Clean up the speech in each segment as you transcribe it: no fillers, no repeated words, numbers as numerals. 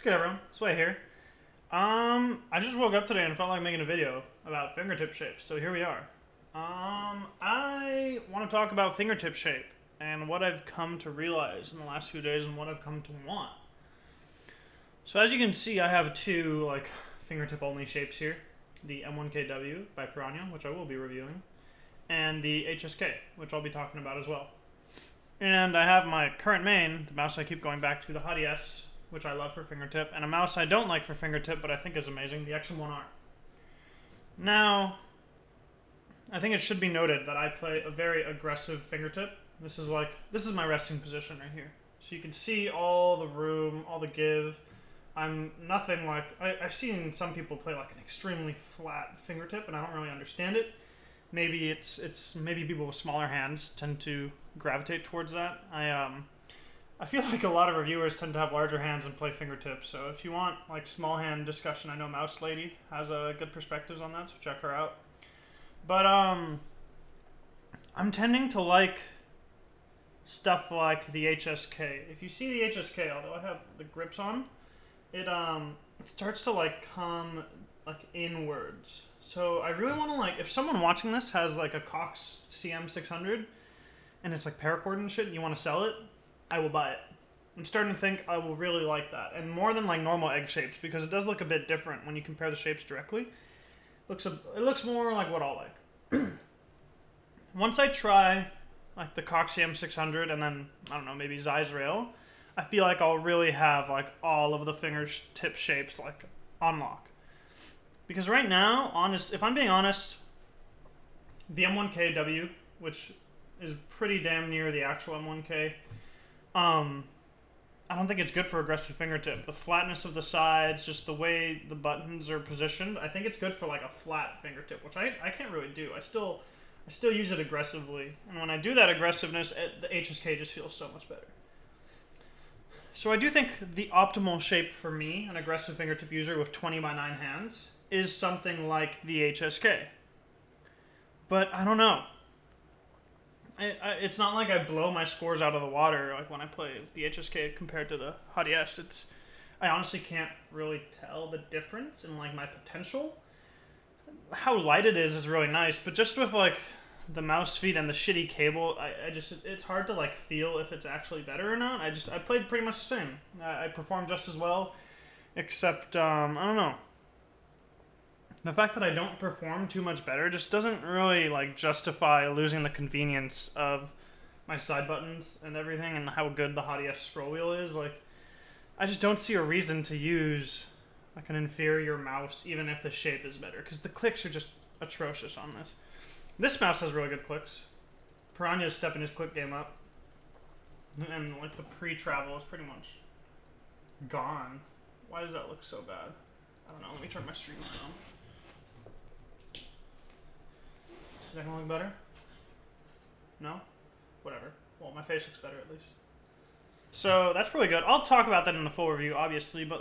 What's good, everyone? Sway here. I just woke up today and felt like making a video about fingertip shapes, so here we are. I want to talk about fingertip shape and what I've come to realize in the last few days and what I've come to want. So as you can see, I have two fingertip only shapes here: the M1KW by Piranha, which I will be reviewing, and the HSK, which I'll be talking about as well. And I have my current main, the mouse I keep going back to, the Hottie S, which I love for fingertip, and a mouse I don't like for fingertip but I think is amazing, the XM1R. Now, I think it should be noted that I play a very aggressive fingertip. This is my resting position right here. So you can see all the room, all the give. I'm nothing like, I've seen some people play like an extremely flat fingertip and I don't really understand it. Maybe maybe people with smaller hands tend to gravitate towards that. I feel like a lot of reviewers tend to have larger hands and play fingertips. So if you want like small hand discussion, I know Mouse Lady has good perspectives on that, so check her out. But I'm tending to like stuff like the HSK. If you see the HSK, although I have the grips on, it starts to come inwards. So I really want to if someone watching this has a Cox CM600 and it's paracord and shit and you want to sell it, I will buy it. I'm starting to think I will really like that, and more than normal egg shapes, because it does look a bit different when you compare the shapes directly. It looks more like what I'll like. Once I try the Cox CM600 and then I don't know, maybe Zeiss Rail, I feel like I'll really have all of the fingertip shapes on lock. Because right now, if I'm being honest, the M1KW, which is pretty damn near the actual M1K, I don't think it's good for aggressive fingertip. The flatness of the sides, just the way the buttons are positioned, I think it's good for a flat fingertip, which I can't really do. I still use it aggressively, and when I do that aggressiveness, the HSK just feels so much better. So I do think the optimal shape for me, an aggressive fingertip user with 20 by 9 hands, is something like the HSK. But I don't know. It's not like I blow my scores out of the water when I play the HSK compared to the Hottie S. I honestly can't really tell the difference in my potential. How light it is really nice, but just with the mouse feet and the shitty cable, it's hard to feel if it's actually better or not. I played pretty much the same. I performed just as well, except I don't know. The fact that I don't perform too much better just doesn't really justify losing the convenience of my side buttons and everything, and how good the Hottie S scroll wheel is. I just don't see a reason to use an inferior mouse, even if the shape is better, because the clicks are just atrocious on this. This mouse has really good clicks. Piranha's stepping his click game up, and the pre-travel is pretty much gone. Why does that look so bad? I don't know. Let me turn my stream on. Is that gonna look better? No? Whatever. Well, my face looks better at least. So that's really good. I'll talk about that in the full review, obviously, but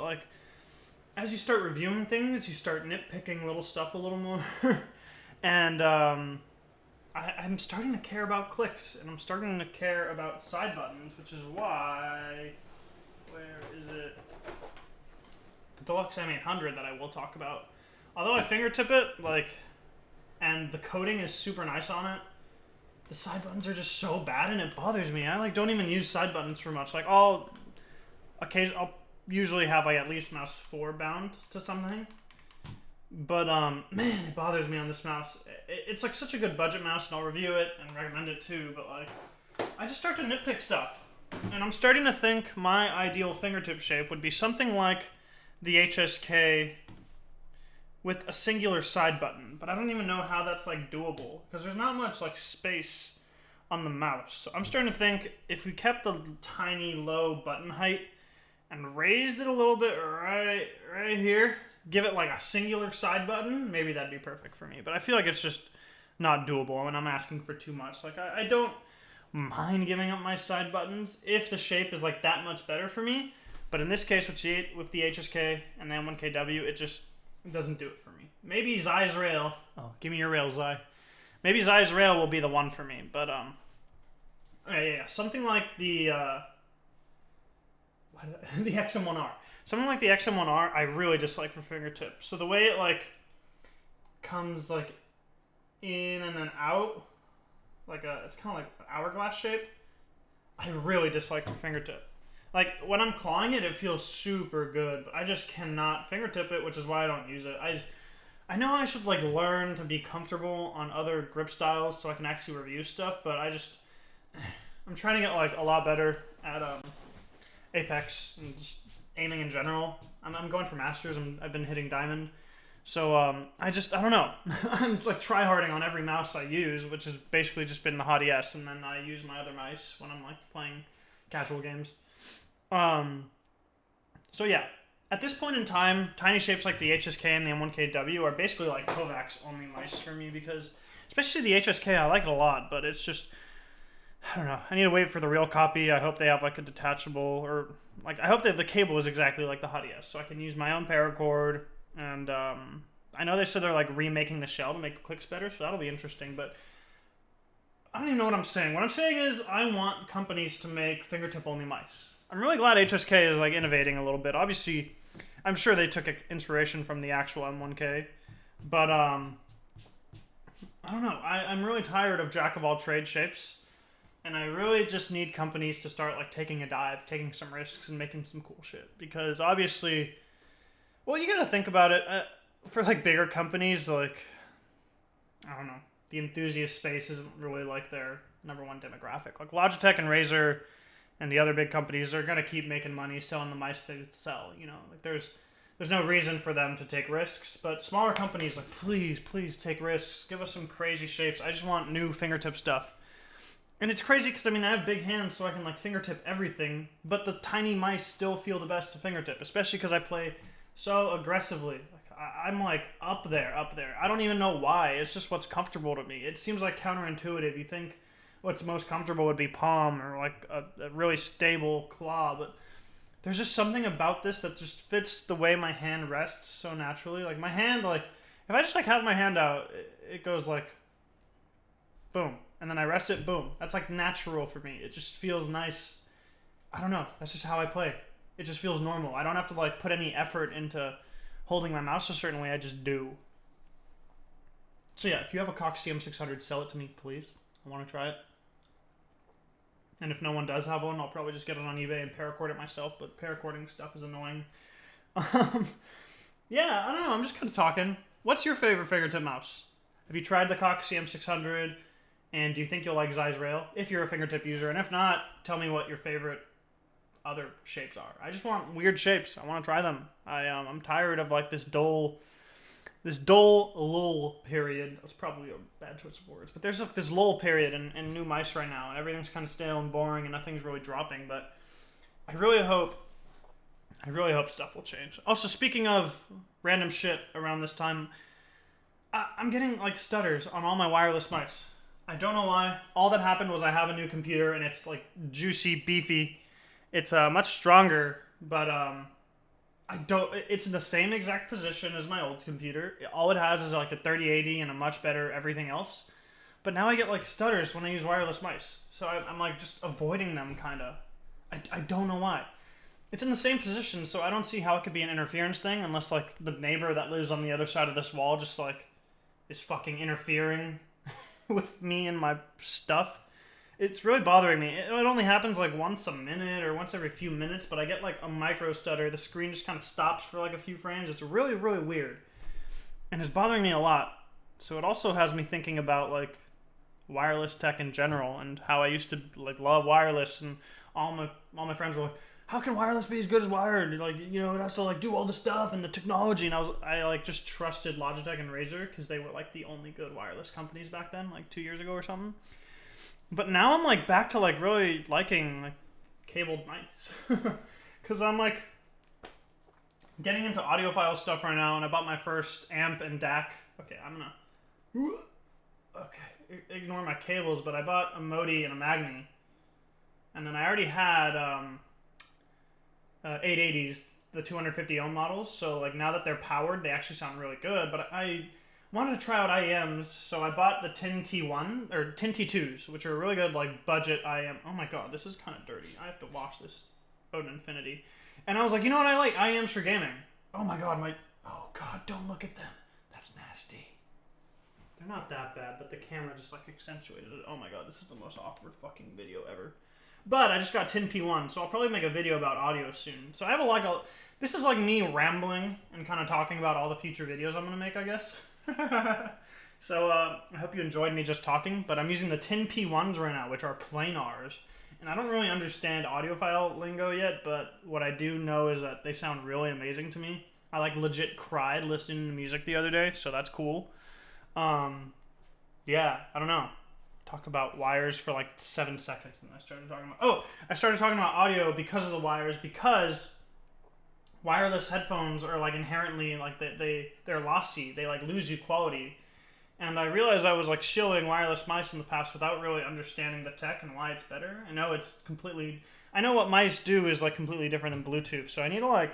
as you start reviewing things, you start nitpicking little stuff a little more. And I'm starting to care about clicks, and I'm starting to care about side buttons, which is why... Where is it? The Deluxe M800 that I will talk about. Although I fingertip it, and the coating is super nice on it, the side buttons are just so bad and it bothers me. I don't even use side buttons for much. I'll usually have at least mouse 4 bound to something. But man, it bothers me on this mouse. It's such a good budget mouse, and I'll review it and recommend it too, but I just start to nitpick stuff. And I'm starting to think my ideal fingertip shape would be something like the HSK with a singular side button, but I don't even know how that's doable, because there's not much space on the mouse. So I'm starting to think if we kept the tiny low button height and raised it a little bit right here, give it a singular side button, maybe that'd be perfect for me. But I feel it's just not doable, and I'm asking for too much. I don't mind giving up my side buttons if the shape is that much better for me, but in this case with the HSK and the M1KW, it doesn't do it for me. Maybe Zeiss Rail. Oh, give me your rail, Zai. Maybe Zeiss Rail will be the one for me. But yeah, something like the the XM1R. Something like the XM1R, I really dislike for fingertips. So the way it like comes like in and then out, it's kind of like an hourglass shape. I really dislike for fingertip. Like when I'm clawing it, it feels super good, but I just cannot fingertip it, which is why I don't use it. I know I should like learn to be comfortable on other grip styles so I can actually review stuff, but I'm trying to get like a lot better at Apex and just aiming in general. I'm going for Masters. I've been hitting Diamond. So I don't know. I'm like try-harding on every mouse I use, which has basically just been the Hot ES, and then I use my other mice when I'm like playing casual games. So yeah, at this point in time, tiny shapes like the HSK and the M1KW are basically like Kovacs only mice for me because, especially the HSK, I like it a lot, but it's just, I don't know. I need to wait for the real copy. I hope they have like a detachable, or like I hope that the cable is exactly like the Hot ES, so I can use my own paracord. And I know they said they're like remaking the shell to make the clicks better, so that'll be interesting. But I don't even know what I'm saying. What I'm saying is I want companies to make fingertip only mice. I'm really glad HSK is like innovating a little bit. Obviously, I'm sure they took inspiration from the actual M1K, but I don't know. I'm really tired of jack of all trade shapes. And I really just need companies to start like taking a dive, taking some risks, and making some cool shit. Because obviously, well, you gotta think about it. For like bigger companies, like, I don't know, the enthusiast space isn't really like their number one demographic. Like Logitech and Razer and the other big companies are gonna keep making money selling the mice they sell. You know, like there's no reason for them to take risks. But smaller companies, like, please take risks. Give us some crazy shapes. I just want new fingertip stuff. And it's crazy because, I mean, I have big hands so I can, like, fingertip everything, but the tiny mice still feel the best to fingertip, especially because I play so aggressively. Like, I'm, like, up there. I don't even know why. It's just what's comfortable to me. It seems, like, counterintuitive. You think what's most comfortable would be palm or, like, a really stable claw, but there's just something about this that just fits the way my hand rests so naturally. Like, my hand, like, if I just, like, have my hand out, it goes, like, boom. And then I rest it, boom. That's like natural for me. It just feels nice. I don't know. That's just how I play. It just feels normal. I don't have to like put any effort into holding my mouse a certain way. I just do. So yeah, if you have a Cox CM600, sell it to me, please. I want to try it. And if no one does have one, I'll probably just get it on eBay and paracord it myself. But paracording stuff is annoying. Yeah, I don't know. I'm just kind of talking. What's your favorite fingertip mouse? Have you tried the Cox CM600? And do you think you'll like Zeiss Rail if you're a fingertip user? And if not, tell me what your favorite other shapes are. I just want weird shapes. I want to try them. I'm tired of like this dull lull period. That's probably a bad choice of words. But there's this lull period in new mice right now, and everything's kind of stale and boring, and nothing's really dropping. But I really hope stuff will change. Also, speaking of random shit around this time, I'm getting like stutters on all my wireless mice. I don't know why. All that happened was I have a new computer and it's like juicy, beefy. It's much stronger, but it's in the same exact position as my old computer. All it has is like a 3080 and a much better everything else. But now I get like stutters when I use wireless mice. So I'm like just avoiding them kind of. I don't know why. It's in the same position, so I don't see how it could be an interference thing unless like the neighbor that lives on the other side of this wall just like is fucking interfering with me and my stuff. It's really bothering me. It only happens like once a minute or once every few minutes, but I get like a micro stutter. The screen just kind of stops for like a few frames. It's really, really weird. And it's bothering me a lot. So it also has me thinking about like wireless tech in general and how I used to like love wireless, and all my friends were like, how can wireless be as good as wired? Like, you know, it has to like do all the stuff and the technology. And I like just trusted Logitech and Razer because they were like the only good wireless companies back then, like 2 years ago or something. But now I'm like back to like really liking like cabled mice because I'm like getting into audiophile stuff right now, and I bought my first amp and DAC. Okay, ignore my cables, but I bought a Modi and a Magni, and then I already had 880s, the 250 ohm models. So like now that they're powered, they actually sound really good. But I wanted to try out IEMs, so I bought the Tin T1 or Tin T2s, which are really good like budget IEM. Oh my god, this is kind of dirty. I have to wash this Odin Infinity. And I was like, you know what I like? IEMs for gaming. Oh my god, oh god, don't look at them. That's nasty. They're not that bad, but the camera just like accentuated it. Oh my god, this is the most awkward fucking video ever. But I just got 10p1, so I'll probably make a video about audio soon. So I have this is like me rambling and kind of talking about all the future videos I'm gonna make, I guess. So I hope you enjoyed me just talking, but I'm using the 10p1s right now, which are planars. And I don't really understand audiophile lingo yet, but what I do know is that they sound really amazing to me. I like legit cried listening to music the other day, so that's cool. Yeah, I don't know. Talk about wires for like 7 seconds, and I started talking about audio because of the wires, because wireless headphones are like inherently like they're lossy. They like lose you quality. And I realized I was like shilling wireless mice in the past without really understanding the tech and why it's better. I know what mice do is like completely different than Bluetooth, so I need to like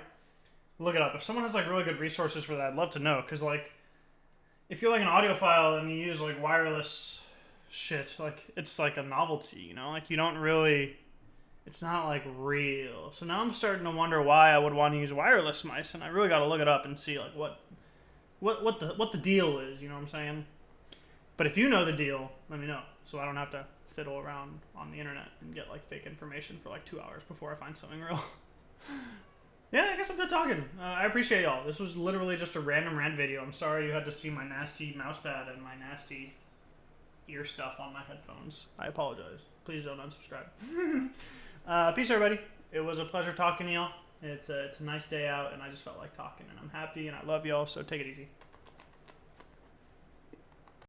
look it up. If someone has like really good resources for that, I'd love to know, because like if you're like an audiophile and you use like wireless shit, like it's like a novelty, you know? Like you don't really, it's not like real. So now I'm starting to wonder why I would want to use wireless mice, and I really got to look it up and see like what the deal is, you know what I'm saying? But if you know the deal, let me know, so I don't have to fiddle around on the internet and get like fake information for like 2 hours before I find something real. Yeah, I guess I'm done talking. I appreciate y'all. This was literally just a random rant video. I'm sorry you had to see my nasty mouse pad and my nasty ear stuff on my headphones. I apologize. Please don't unsubscribe. Peace, everybody. It was a pleasure talking to y'all. It's a nice day out, and I just felt like talking, and I'm happy, and I love y'all, so take it easy.